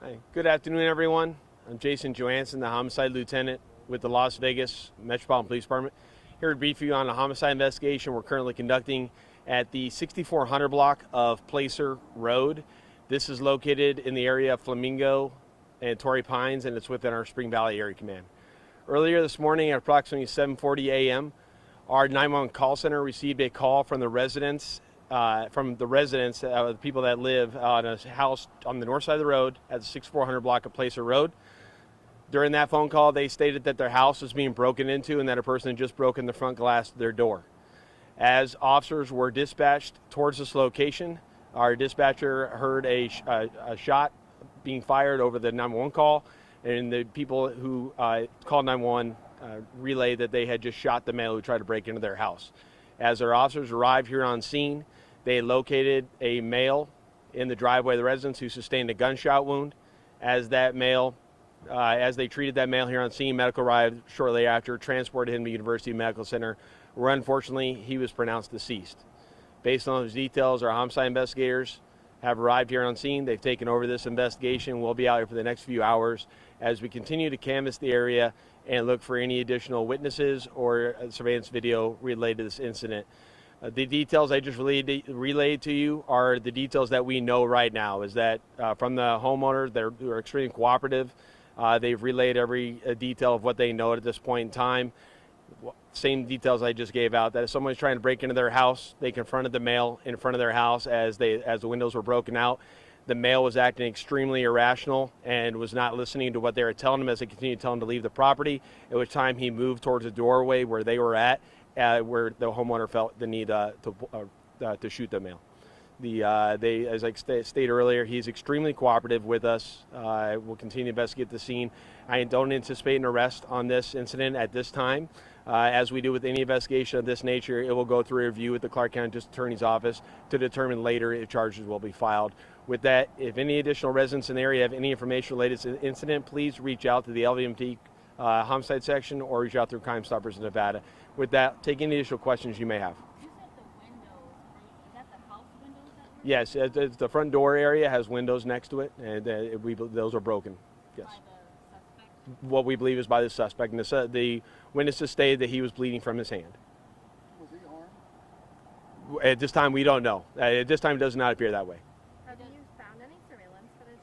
Hi. Good afternoon, everyone. I'm Jason Johansson, the homicide lieutenant with the Las Vegas Metropolitan Police Department. Here to brief you on a homicide investigation we're currently conducting at the 6400 block of Placer Road. This is located in the area of Flamingo and Torrey Pines, and it's within our Spring Valley Area Command. Earlier this morning at approximately 7:40 a.m., our 911 call center received a call from the residents, the people that live on a house on the north side of the road at the 6400 block of Placer Road. During that phone call, they stated that their house was being broken into and that a person had just broken the front glass of their door. As officers were dispatched towards this location, our dispatcher heard a shot being fired over the 911 call, and the people who called 911 relayed that they had just shot the male who tried to break into their house. As our officers arrived here on scene, they located a male in the driveway of the residence who sustained a gunshot wound. As they treated that male here on scene, medical arrived shortly after, transported him to University Medical Center, where unfortunately he was pronounced deceased. Based on those details, our homicide investigators have arrived here on scene. They've taken over this investigation. We'll be out here for the next few hours as we continue to canvass the area and look for any additional witnesses or surveillance video related to this incident. The details I just relayed to you are the details that we know right now, is that from the homeowners, they're extremely cooperative. They've relayed every detail of what they know at this point in time. Same details I just gave out, that if someone's trying to break into their house, they confronted the male in front of their house as the windows were broken out. The male was acting extremely irrational and was not listening to what they were telling him as they continued to tell him to leave the property, at which time he moved towards the doorway where they were at, where the homeowner felt the need to shoot the male. As I stated earlier, he's extremely cooperative with us. We'll continue to investigate the scene. I don't anticipate an arrest on this incident at this time. As we do with any investigation of this nature, it will go through a review with the Clark County District Attorney's Office to determine later if charges will be filed. With that, if any additional residents in the area have any information related to the incident, please reach out to the LVMT homicide section or reach out through Crime Stoppers in Nevada. With that, take any additional questions you may have. You said the windows. Is that the house windows that were? Yes, the front door area has windows next to it, and those are broken. Yes. By the suspect? What we believe is by the suspect. And the witnesses stated that he was bleeding from his hand. Was he armed? At this time, we don't know. At this time, it does not appear that way. Have you found any surveillance footage?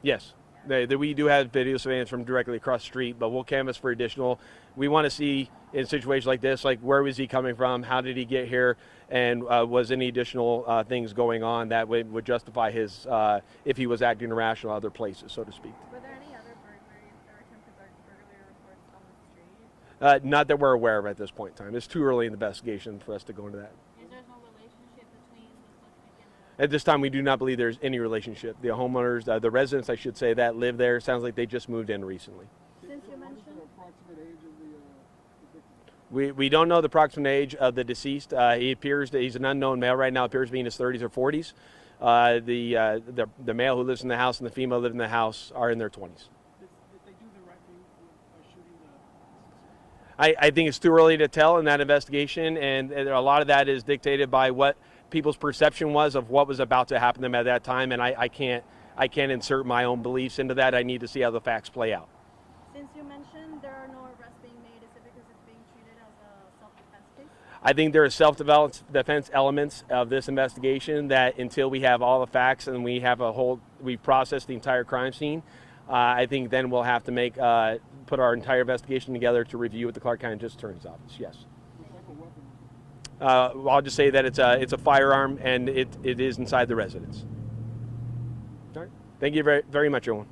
Yes. We do have video surveillance from directly across the street, but we'll canvass for additional. We want to see in situations like this, like where was he coming from, how did he get here, and was any additional things going on that would justify his, if he was acting irrational other places, so to speak. Were there any other burglaries or attempted burglary reports on the street? Not that we're aware of at this point in time. It's too early in the investigation for us to go into that. Is there no relationship between the suspect and At this time, we do not believe there's any relationship. The homeowners, the residents, I should say, that live there, sounds like they just moved in recently. Since you mentioned The approximate age of the victim? We don't know the approximate age of the deceased. He appears that he's an unknown male right now, appears to be in his 30s or 40s. The male who lives in the house and the female who live in the house are in their 20s. Did they do the right thing by shooting the... I think it's too early to tell in that investigation, and a lot of that is dictated by what people's perception was of what was about to happen to them at that time, and I can't insert my own beliefs into that. I need to see how the facts play out. since you mentioned there are no arrests being made, is it because it's being treated as a self-defense case? I think there are self-defense elements of this investigation that until we have all the facts and we've processed the entire crime scene, I think then we'll have to put our entire investigation together to review with the Clark County District Attorney's Office. Yes. What type of weapon? I'll just say that it's a firearm and it is inside the residence. All right. Thank you very, very much, everyone.